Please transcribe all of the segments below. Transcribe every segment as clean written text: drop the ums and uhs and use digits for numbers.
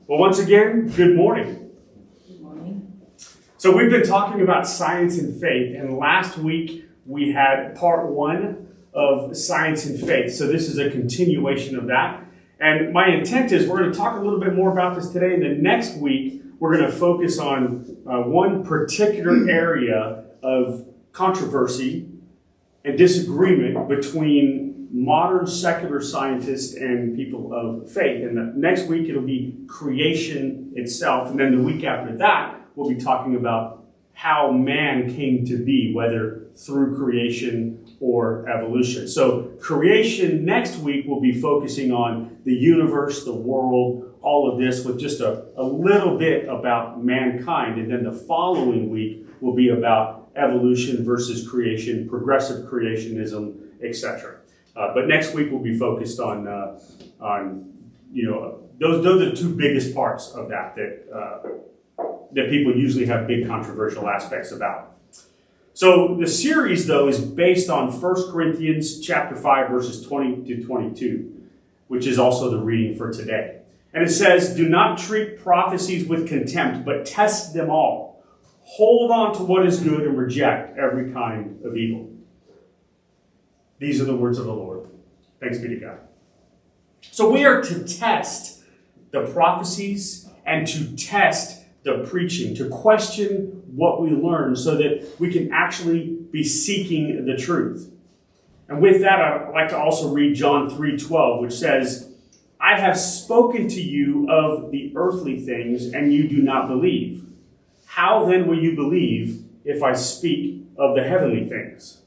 Well, once again, good morning. Good morning. So we've been talking about science and faith, and last week we had part one of science and faith. So this is a continuation of that. And my intent is we're going to talk a little bit more about this today, and then next week we're going to focus on one particular area of controversy and disagreement between modern secular scientists and people of faith. And the next week it'll be creation itself. And then the week after that, we'll be talking about how man came to be, whether through creation or evolution. So creation next week will be focusing on the universe, the world, all of this with just a little bit about mankind. And then the following week will be about evolution versus creation, progressive creationism, etc. But next week we'll be focused on those are the two biggest parts of that people usually have big controversial aspects about. So the series though is based on 1 Corinthians chapter 5 verses 20 to 22, which is also the reading for today. And it says, "Do not treat prophecies with contempt, but test them all. Hold on to what is good and reject every kind of evil." These are the words of the Lord. Thanks be to God. So we are to test the prophecies and to test the preaching, to question what we learn so that we can actually be seeking the truth. And with that, I'd like to also read John 3:12, which says, "I have spoken to you of the earthly things, and you do not believe. How then will you believe if I speak of the heavenly things?"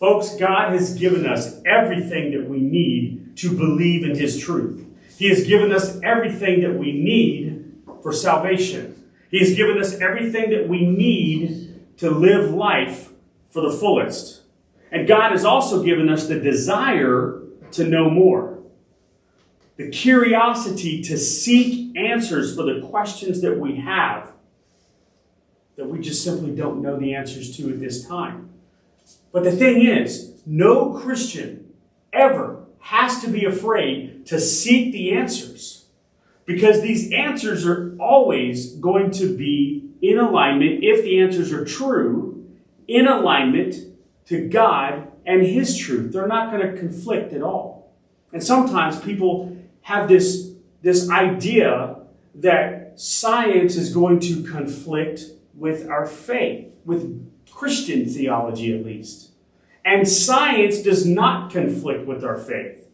Folks, God has given us everything that we need to believe in His truth. He has given us everything that we need for salvation. He has given us everything that we need to live life for the fullest. And God has also given us the desire to know more. The curiosity to seek answers for the questions that we have that we just simply don't know the answers to at this time. But the thing is, no Christian ever has to be afraid to seek the answers, because these answers are always going to be in alignment, if the answers are true, in alignment to God and His truth. They're not going to conflict at all. And sometimes people have this idea that science is going to conflict with our faith, with Christian theology at least. And science does not conflict with our faith.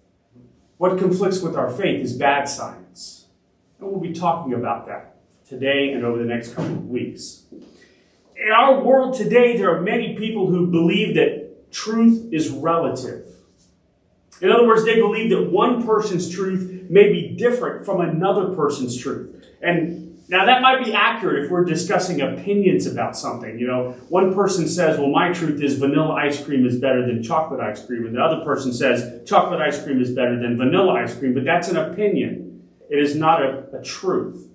What conflicts with our faith is bad science. And we'll be talking about that today and over the next couple of weeks. In our world today, there are many people who believe that truth is relative. In other words, they believe that one person's truth may be different from another person's truth. And now, that might be accurate if we're discussing opinions about something. You know, one person says, well, my truth is vanilla ice cream is better than chocolate ice cream. And the other person says chocolate ice cream is better than vanilla ice cream. But that's an opinion. It is not a truth.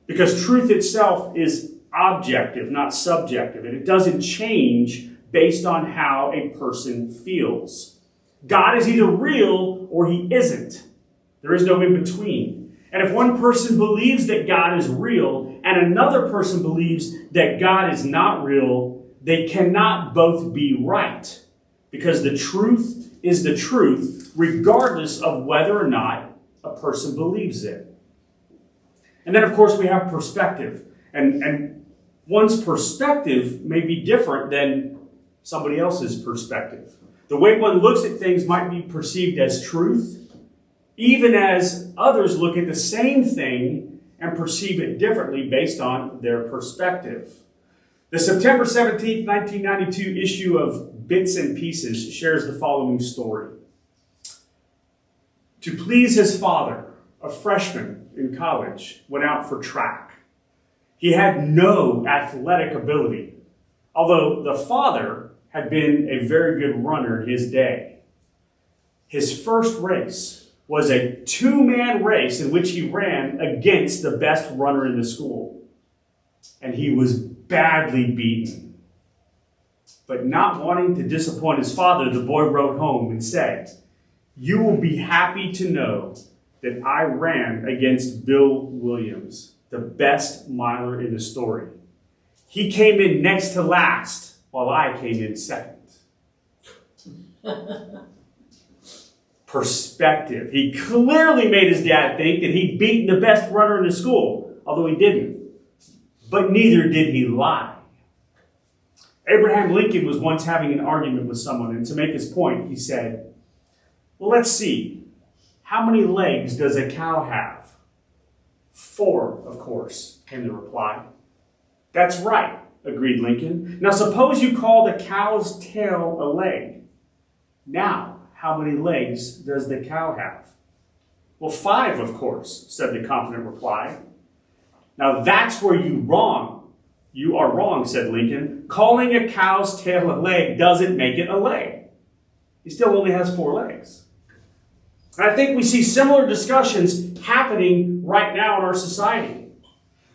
Because truth itself is objective, not subjective. And it doesn't change based on how a person feels. God is either real or He isn't. There is no in between. And if one person believes that God is real and another person believes that God is not real, they cannot both be right. Because the truth is the truth, regardless of whether or not a person believes it. And then, of course, we have perspective. And one's perspective may be different than somebody else's perspective. The way one looks at things might be perceived as truth, even as others look at the same thing and perceive it differently based on their perspective. The September 17th, 1992 issue of Bits and Pieces shares the following story. To please his father, a freshman in college went out for track. He had no athletic ability, although the father had been a very good runner in his day. His first race was a two-man race in which he ran against the best runner in the school. And he was badly beaten. But not wanting to disappoint his father, the boy wrote home and said, "You will be happy to know that I ran against Bill Williams, the best miler in the story. He came in next to last, while I came in second. Perspective. He clearly made his dad think that he'd beaten the best runner in the school, although he didn't. But neither did he lie. Abraham Lincoln was once having an argument with someone, and to make his point, he said, well, let's see. How many legs does a cow have? 4, of course, came the reply. That's right, agreed Lincoln. Now suppose you call the cow's tail a leg. Now, how many legs does the cow have? Well, 5, of course, said the confident reply. Now that's where you are wrong, said Lincoln. Calling a cow's tail a leg doesn't make it a leg. He still only has 4 legs. And I think we see similar discussions happening right now in our society.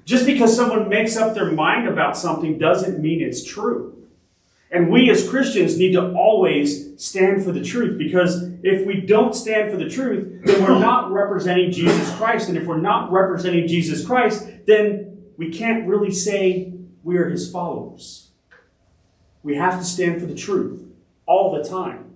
Just because someone makes up their mind about something doesn't mean it's true. And we as Christians need to always stand for the truth, because if we don't stand for the truth, then we're not representing Jesus Christ. And if we're not representing Jesus Christ, then we can't really say we are his followers. We have to stand for the truth all the time.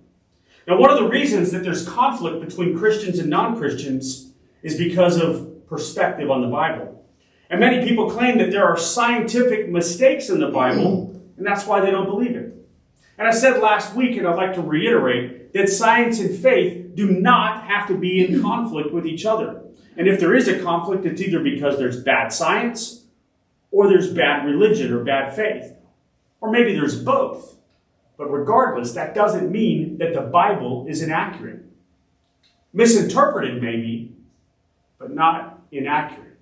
Now, one of the reasons that there's conflict between Christians and non-Christians is because of perspective on the Bible. And many people claim that there are scientific mistakes in the Bible, and that's why they don't believe it. And I said last week, and I'd like to reiterate, that science and faith do not have to be in conflict with each other. And if there is a conflict, it's either because there's bad science, or there's bad religion or bad faith. Or maybe there's both. But regardless, that doesn't mean that the Bible is inaccurate. Misinterpreted maybe, but not inaccurate.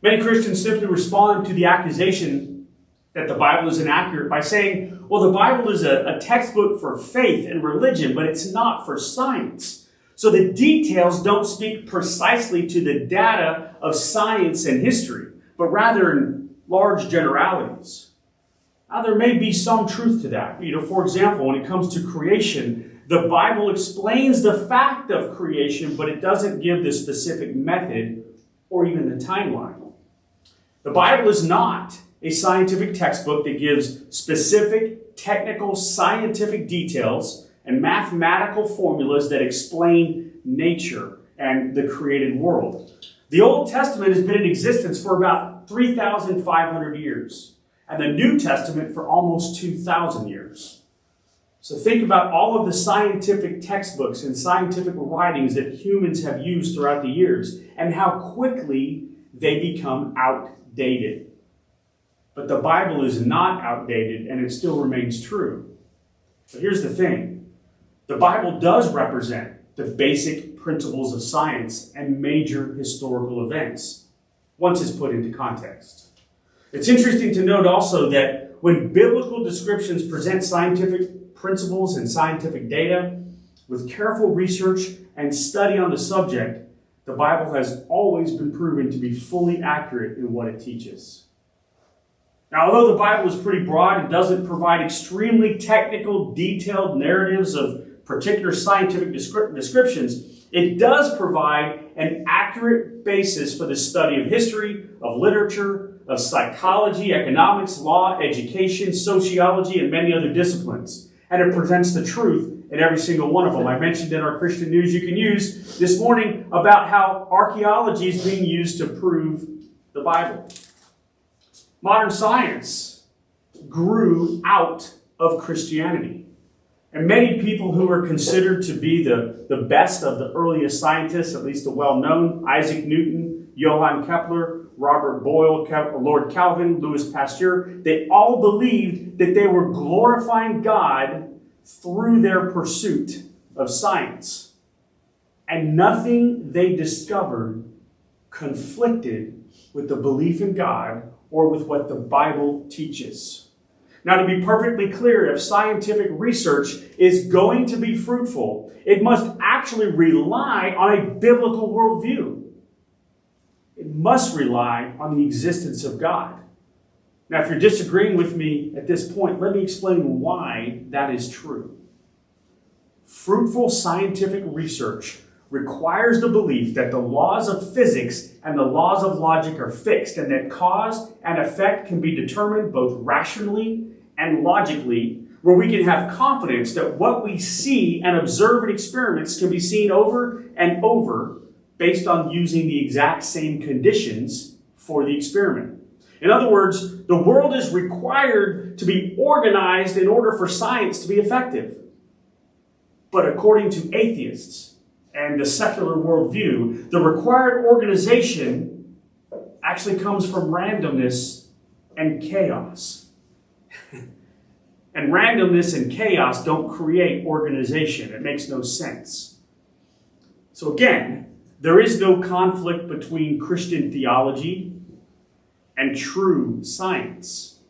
Many Christians simply respond to the accusation that the Bible is inaccurate by saying, well, the Bible is a textbook for faith and religion, but it's not for science. So the details don't speak precisely to the data of science and history, but rather in large generalities. Now, there may be some truth to that. For example, when it comes to creation, the Bible explains the fact of creation, but it doesn't give the specific method or even the timeline. The Bible is not a scientific textbook that gives specific, technical, scientific details and mathematical formulas that explain nature and the created world. The Old Testament has been in existence for about 3,500 years. And the New Testament for almost 2,000 years. So think about all of the scientific textbooks and scientific writings that humans have used throughout the years and how quickly they become outdated. But the Bible is not outdated and it still remains true. But here's the thing. The Bible does represent the basic principles of science and major historical events once it's put into context. It's interesting to note also that when biblical descriptions present scientific principles and scientific data, with careful research and study on the subject, the Bible has always been proven to be fully accurate in what it teaches. Now, although the Bible is pretty broad and doesn't provide extremely technical, detailed narratives of particular scientific descriptions, it does provide an accurate basis for the study of history, of literature, of psychology, economics, law, education, sociology, and many other disciplines. And it presents the truth in every single one of them. I mentioned in our Christian News You Can Use this morning about how archaeology is being used to prove the Bible. Modern science grew out of Christianity. And many people who are considered to be the best of the earliest scientists, at least the well-known, Isaac Newton, Johann Kepler, Robert Boyle, Lord Calvin, Louis Pasteur, they all believed that they were glorifying God through their pursuit of science. And nothing they discovered conflicted with the belief in God or with what the Bible teaches. Now, to be perfectly clear, if scientific research is going to be fruitful, it must actually rely on a biblical worldview. It must rely on the existence of God. Now, if you're disagreeing with me at this point, let me explain why that is true. Fruitful scientific research requires the belief that the laws of physics and the laws of logic are fixed and that cause and effect can be determined both rationally and logically, where we can have confidence that what we see and observe in experiments can be seen over and over based on using the exact same conditions for the experiment. In other words, the world is required to be organized in order for science to be effective. But according to atheists and the secular worldview, the required organization actually comes from randomness and chaos. And randomness and chaos don't create organization. It makes no sense. So again, there is no conflict between Christian theology and true science.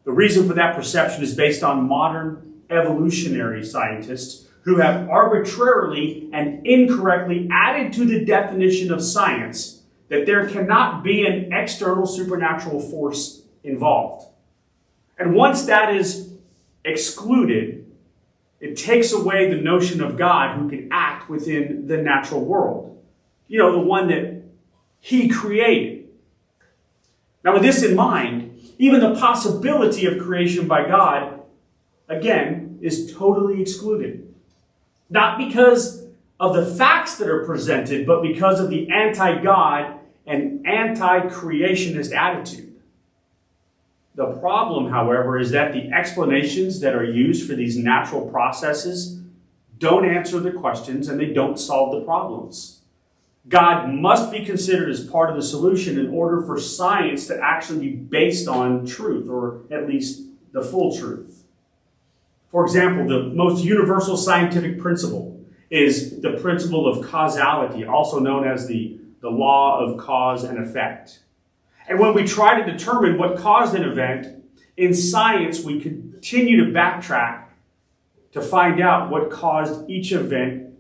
The reason for that perception is based on modern evolutionary scientists who have arbitrarily and incorrectly added to the definition of science that there cannot be an external supernatural force involved. And once that is excluded, it takes away the notion of God who can act within the natural world. You know, the one that He created. Now, with this in mind, even the possibility of creation by God, again, is totally excluded. Not because of the facts that are presented, but because of the anti-God and anti-creationist attitude. The problem, however, is that the explanations that are used for these natural processes don't answer the questions and they don't solve the problems. God must be considered as part of the solution in order for science to actually be based on truth, or at least the full truth. For example, the most universal scientific principle is the principle of causality, also known as the law of cause and effect. And when we try to determine what caused an event, in science we continue to backtrack to find out what caused each event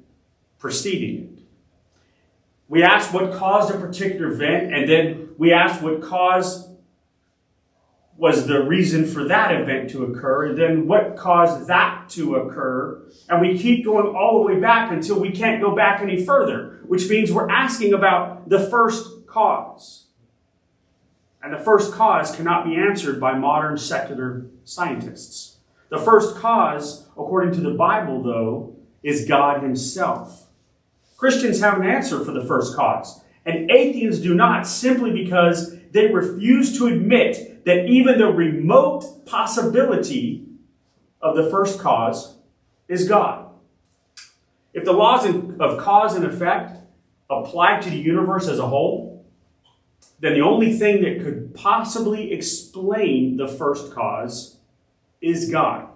preceding it. We ask what caused a particular event, and then we ask what cause was the reason for that event to occur, and then what caused that to occur. And we keep going all the way back until we can't go back any further, which means we're asking about the first cause. And the first cause cannot be answered by modern secular scientists. The first cause, according to the Bible, though, is God Himself. Christians have an answer for the first cause, and atheists do not, simply because they refuse to admit that even the remote possibility of the first cause is God. If the laws of cause and effect apply to the universe as a whole, then the only thing that could possibly explain the first cause is God.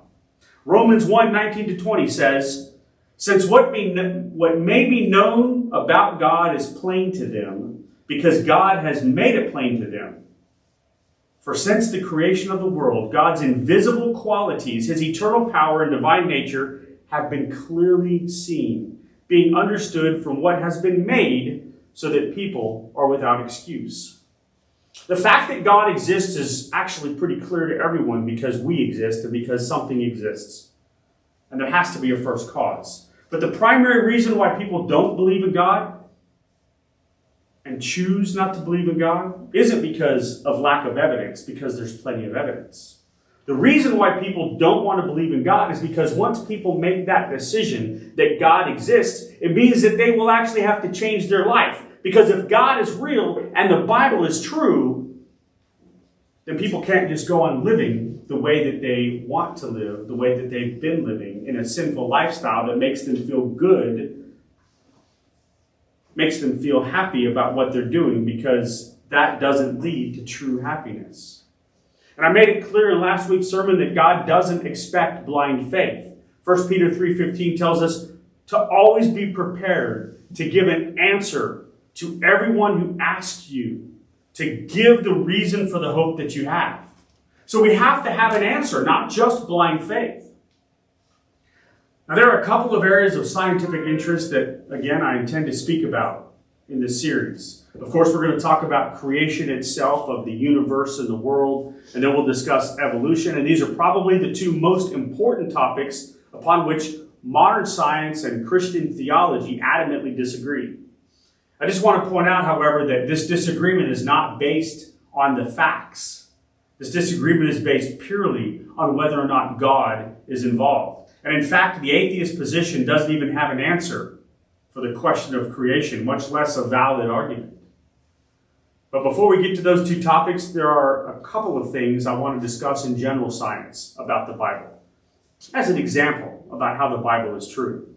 Romans 1:19-20 says, "Since what may be known about God is plain to them, because God has made it plain to them. For since the creation of the world, God's invisible qualities, His eternal power and divine nature, have been clearly seen, being understood from what has been made, so that people are without excuse." The fact that God exists is actually pretty clear to everyone because we exist and because something exists. And there has to be a first cause. But the primary reason why people don't believe in God and choose not to believe in God isn't because of lack of evidence, because there's plenty of evidence. The reason why people don't want to believe in God is because once people make that decision that God exists, it means that they will actually have to change their life. Because if God is real and the Bible is true, then people can't just go on living the way that they want to live, the way that they've been living in a sinful lifestyle that makes them feel good, makes them feel happy about what they're doing, because that doesn't lead to true happiness. And I made it clear in last week's sermon that God doesn't expect blind faith. 1 Peter 3:15 tells us to always be prepared to give an answer to everyone who asks you, to give the reason for the hope that you have. So we have to have an answer, not just blind faith. Now, there are a couple of areas of scientific interest that, again, I intend to speak about in this series. Of course, we're going to talk about creation itself, of the universe and the world, and then we'll discuss evolution. And these are probably the two most important topics upon which modern science and Christian theology adamantly disagree. I just want to point out, however, that this disagreement is not based on the facts. This disagreement is based purely on whether or not God is involved. And in fact, the atheist position doesn't even have an answer for the question of creation, much less a valid argument. But before we get to those two topics, there are a couple of things I want to discuss in general science about the Bible, as an example about how the Bible is true.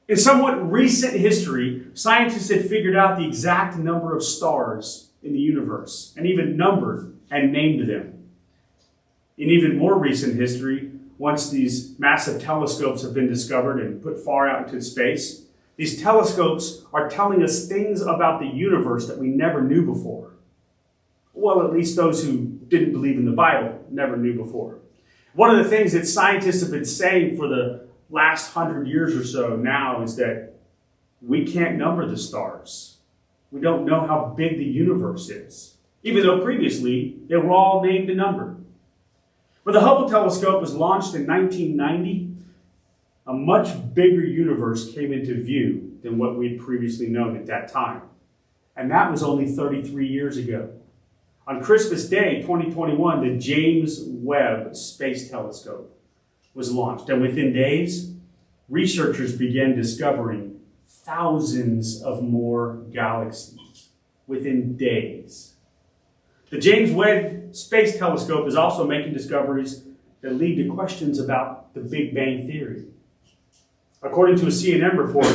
In somewhat recent history, scientists had figured out the exact number of stars in the universe, and even numbered and named them. In even more recent history, once these massive telescopes have been discovered and put far out into space, these telescopes are telling us things about the universe that we never knew before. Well, at least those who didn't believe in the Bible never knew before. One of the things that scientists have been saying for the last 100 years or so now is that we can't number the stars. We don't know how big the universe is, even though previously they were all named and numbered. When the Hubble telescope was launched in 1990, a much bigger universe came into view than what we'd previously known at that time. And that was only 33 years ago. On Christmas Day, 2021, the James Webb Space Telescope was launched. And within days, researchers began discovering thousands of more galaxies within days. The James Webb Space Telescope is also making discoveries that lead to questions about the Big Bang Theory. According to a CNN report,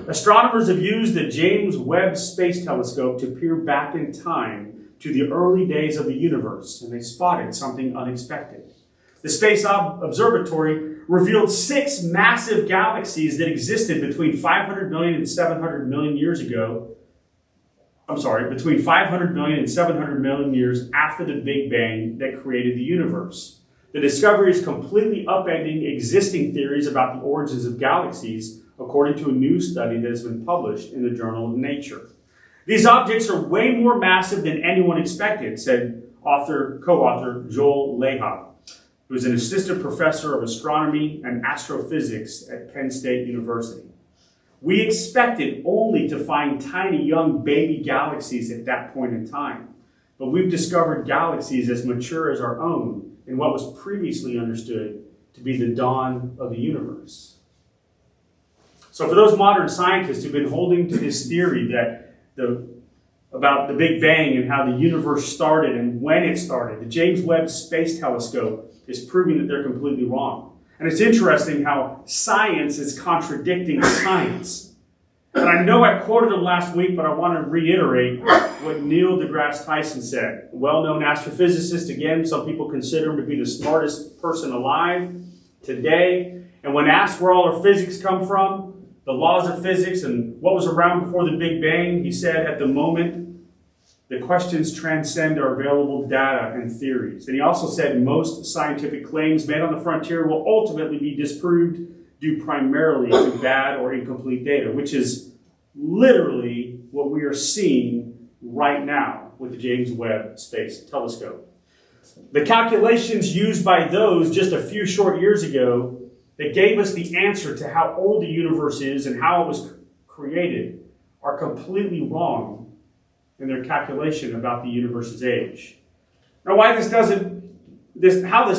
astronomers have used the James Webb Space Telescope to peer back in time to the early days of the universe, and they spotted something unexpected. The Space Observatory revealed 6 massive galaxies that existed between 500 million and 700 million years ago. Between 500 million and 700 million years after the Big Bang that created the universe. The discovery is completely upending existing theories about the origins of galaxies, according to a new study that has been published in the Journal of Nature. These objects are way more massive than anyone expected, said co-author Joel Leha, who is an assistant professor of astronomy and astrophysics at Penn State University. We expected only to find tiny young baby galaxies at that point in time, but we've discovered galaxies as mature as our own in what was previously understood to be the dawn of the universe. So for those modern scientists who've been holding to this theory that about the Big Bang and how the universe started and when it started, the James Webb Space Telescope is proving that they're completely wrong. And it's interesting how science is contradicting science. And I know I quoted him last week, but I want to reiterate what Neil deGrasse Tyson said. A well-known astrophysicist, again, some people consider him to be the smartest person alive today. And when asked where all our physics come from, the laws of physics and what was around before the Big Bang, he said, at the moment, the questions transcend our available data and theories. And he also said most scientific claims made on the frontier will ultimately be disproved due primarily to bad or incomplete data, which is literally what we are seeing right now with the James Webb Space Telescope. The calculations used by those just a few short years ago that gave us the answer to how old the universe is and how it was created are completely wrong in their calculation about the universe's age. Now, how this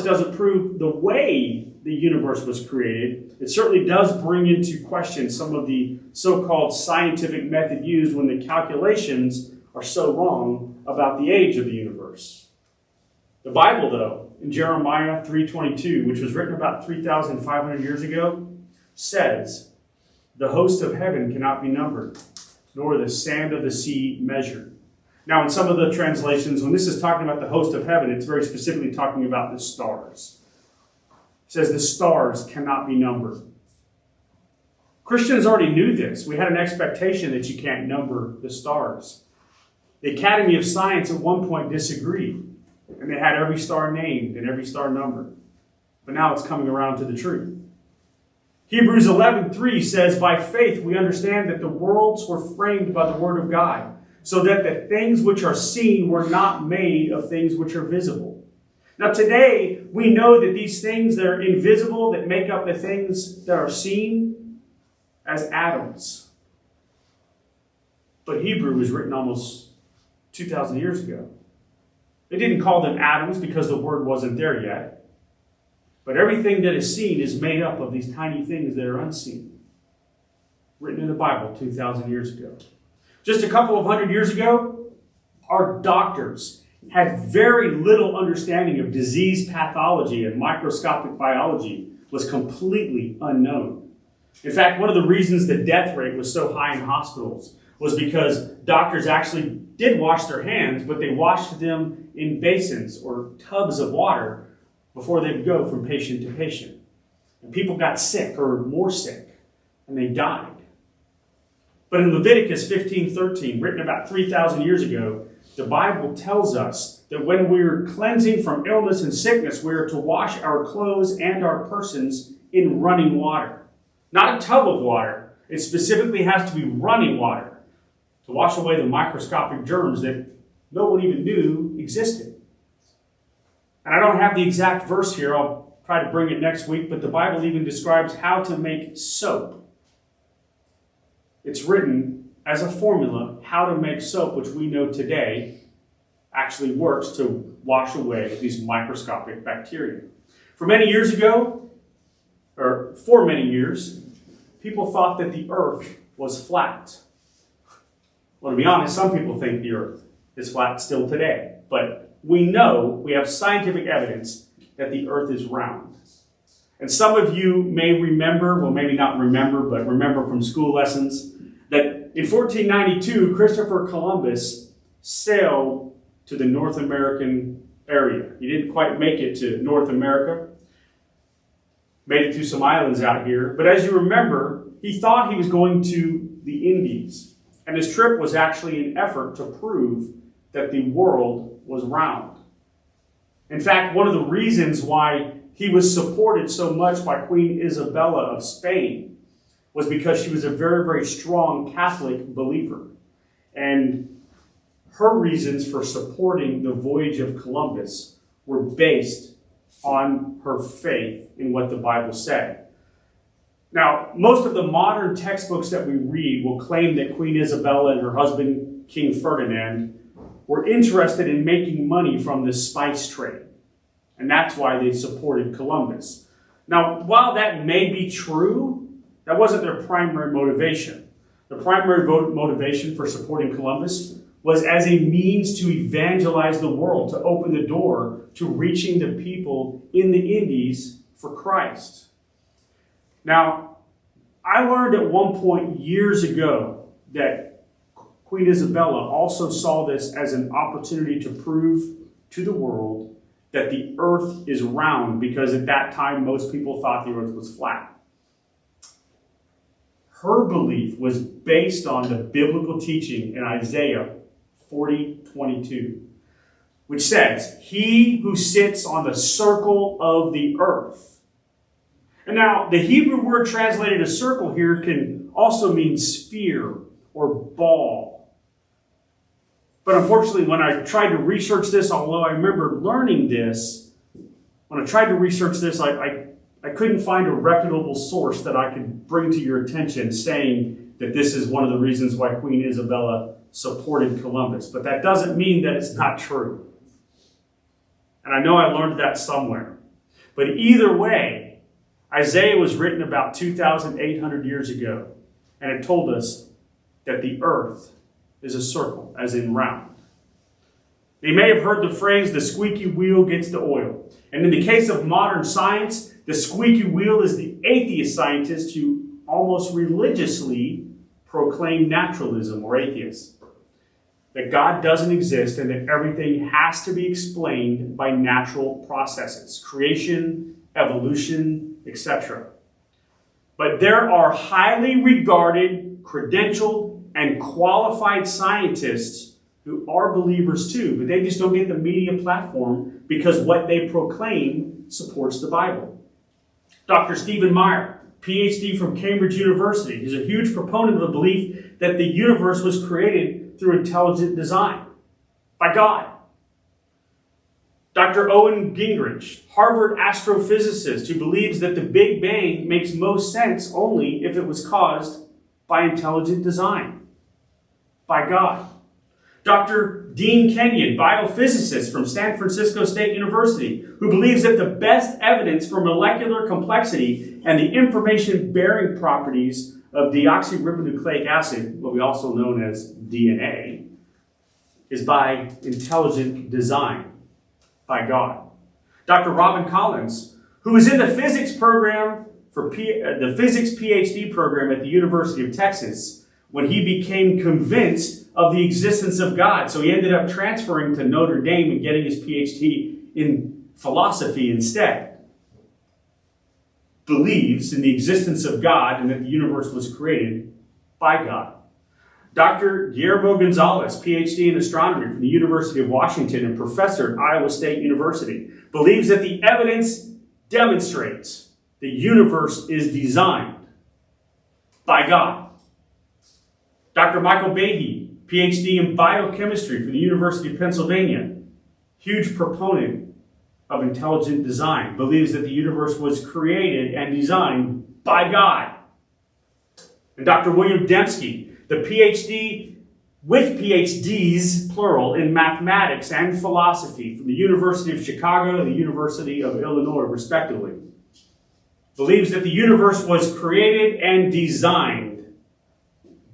doesn't prove the way the universe was created, it certainly does bring into question some of the so-called scientific method used when the calculations are so wrong about the age of the universe. The Bible, though, in Jeremiah 3:22, which was written about 3,500 years ago, says, "The host of heaven cannot be numbered, nor the sand of the sea measured." Now, in some of the translations, when this is talking about the host of heaven, it's very specifically talking about the stars. It says the stars cannot be numbered. Christians already knew this. We had an expectation that you can't number the stars. The Academy of Science at one point disagreed, and they had every star named and every star numbered. But now it's coming around to the truth. Hebrews 11:3 says, "By faith we understand that the worlds were framed by the word of God, so that the things which are seen were not made of things which are visible." Now today, we know that these things that are invisible, that make up the things that are seen, as atoms. But Hebrew was written almost 2,000 years ago. They didn't call them atoms because the word wasn't there yet. But everything that is seen is made up of these tiny things that are unseen. Written in the Bible 2,000 years ago. Just a couple of hundred years ago, our doctors had very little understanding of disease pathology, and microscopic biology was completely unknown. In fact, one of the reasons the death rate was so high in hospitals was because doctors actually did wash their hands, but they washed them in basins or tubs of water before they would go from patient to patient. And people got sick or more sick, and they died. But in Leviticus 15:13, written about 3,000 years ago, the Bible tells us that when we're cleansing from illness and sickness, we are to wash our clothes and our persons in running water. Not a tub of water. It specifically has to be running water to wash away the microscopic germs that no one even knew existed. And I don't have the exact verse here. I'll try to bring it next week, but the Bible even describes how to make soap. It's written as a formula, how to make soap, which we know today actually works to wash away these microscopic bacteria. For many years, people thought that the earth was flat. Well, to be honest, some people think the earth is flat still today. But we know, we have scientific evidence that the earth is round. And some of you may remember, well, maybe not remember, but remember from school lessons, that in 1492, Christopher Columbus sailed to the North American area. He didn't quite make it to North America. Made it to some islands out here. But as you remember, he thought he was going to the Indies. And his trip was actually an effort to prove that the world was round. In fact, one of the reasons why he was supported so much by Queen Isabella of Spain was because she was a very, very strong Catholic believer. And her reasons for supporting the voyage of Columbus were based on her faith in what the Bible said. Now, most of the modern textbooks that we read will claim that Queen Isabella and her husband, King Ferdinand, were interested in making money from the spice trade. And that's why they supported Columbus. Now, while that may be true, that wasn't their primary motivation. The primary motivation for supporting Columbus was as a means to evangelize the world, to open the door to reaching the people in the Indies for Christ. Now, I learned at one point years ago that Queen Isabella also saw this as an opportunity to prove to the world that the earth is round, because at that time most people thought the earth was flat. Her belief was based on the biblical teaching in Isaiah 40:22, which says, "He who sits on the circle of the earth." And now, the Hebrew word translated as circle here can also mean sphere or ball. But unfortunately, when I tried to research this, although I remember learning this, when I tried to research this, I couldn't find a reputable source that I could bring to your attention saying that this is one of the reasons why Queen Isabella supported Columbus. But that doesn't mean that it's not true. And I know I learned that somewhere. But either way, Isaiah was written about 2,800 years ago, and it told us that the earth is a circle, as in round. You may have heard the phrase, the squeaky wheel gets the oil. And in the case of modern science, the squeaky wheel is the atheist scientist who almost religiously proclaim naturalism or atheism. That God doesn't exist and that everything has to be explained by natural processes, creation, evolution, etc. But there are highly regarded, credentialed, and qualified scientists who are believers too, but they just don't get the media platform because what they proclaim supports the Bible. Dr. Stephen Meyer, PhD from Cambridge University, is a huge proponent of the belief that the universe was created through intelligent design by God. Dr. Owen Gingrich, Harvard astrophysicist who believes that the Big Bang makes most sense only if it was caused by intelligent design, by God. Dr. Dean Kenyon, biophysicist from San Francisco State University, who believes that the best evidence for molecular complexity and the information-bearing properties of deoxyribonucleic acid, what we also know as DNA, is by intelligent design, by God. Dr. Robin Collins, who is in the physics program for the physics PhD program at the University of Texas, when he became convinced of the existence of God. So he ended up transferring to Notre Dame and getting his PhD in philosophy instead. Believes in the existence of God and that the universe was created by God. Dr. Guillermo Gonzalez, PhD in astronomy from the University of Washington and professor at Iowa State University, believes that the evidence demonstrates the universe is designed by God. Dr. Michael Behe, PhD in biochemistry from the University of Pennsylvania, huge proponent of intelligent design, believes that the universe was created and designed by God. And Dr. William Dembski, the PhD with PhDs, plural, in mathematics and philosophy from the University of Chicago and the University of Illinois, respectively, believes that the universe was created and designed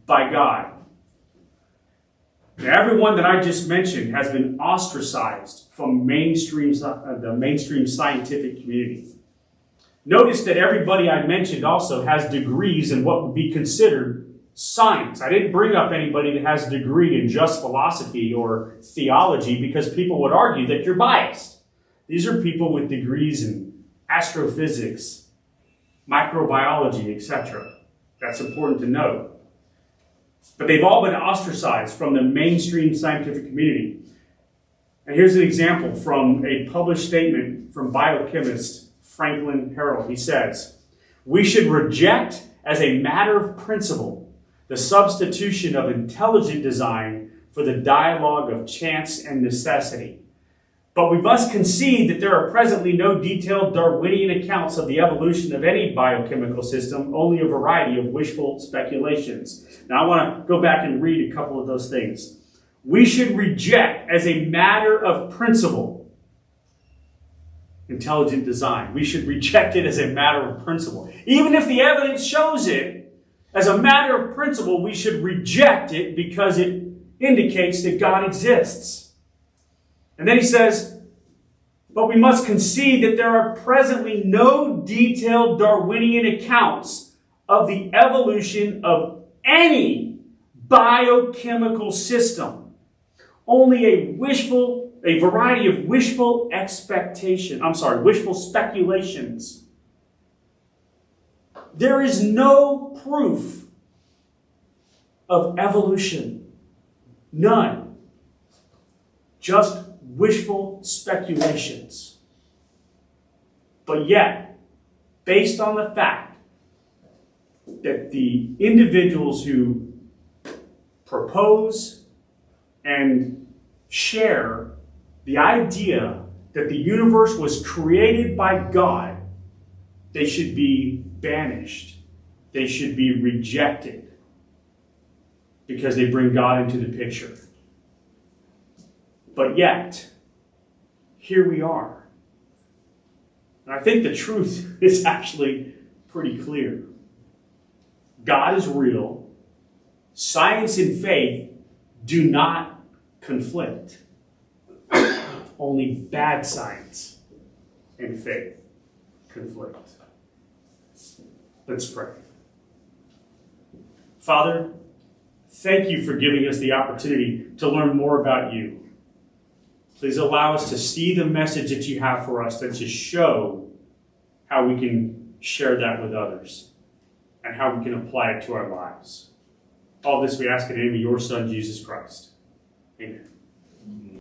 by God. Now, everyone that I just mentioned has been ostracized from the mainstream scientific community. Notice that everybody I mentioned also has degrees in what would be considered science. I didn't bring up anybody that has a degree in just philosophy or theology because people would argue that you're biased. These are people with degrees in astrophysics, microbiology, etc. That's important to know. But they've all been ostracized from the mainstream scientific community. And here's an example from a published statement from biochemist Franklin Harrell. He says, "We should reject as a matter of principle the substitution of intelligent design for the dialogue of chance and necessity. But we must concede that there are presently no detailed Darwinian accounts of the evolution of any biochemical system, only a variety of wishful speculations." Now I want to go back and read a couple of those things. We should reject as a matter of principle intelligent design. We should reject it as a matter of principle. Even if the evidence shows it, as a matter of principle, we should reject it because it indicates that God exists. And then he says, but we must concede that there are presently no detailed Darwinian accounts of the evolution of any biochemical system. Only a variety of wishful speculations. There is no proof of evolution. None. Just wishful speculations. But yet, based on the fact that the individuals who propose and share the idea that the universe was created by God, they should be banished. They should be rejected because they bring God into the picture. But yet, here we are. And I think the truth is actually pretty clear. God is real. Science and faith do not conflict. Only bad science and faith conflict. Let's pray. Father, thank you for giving us the opportunity to learn more about you. Please allow us to see the message that you have for us and to show how we can share that with others and how we can apply it to our lives. All this we ask in the name of your Son, Jesus Christ. Amen.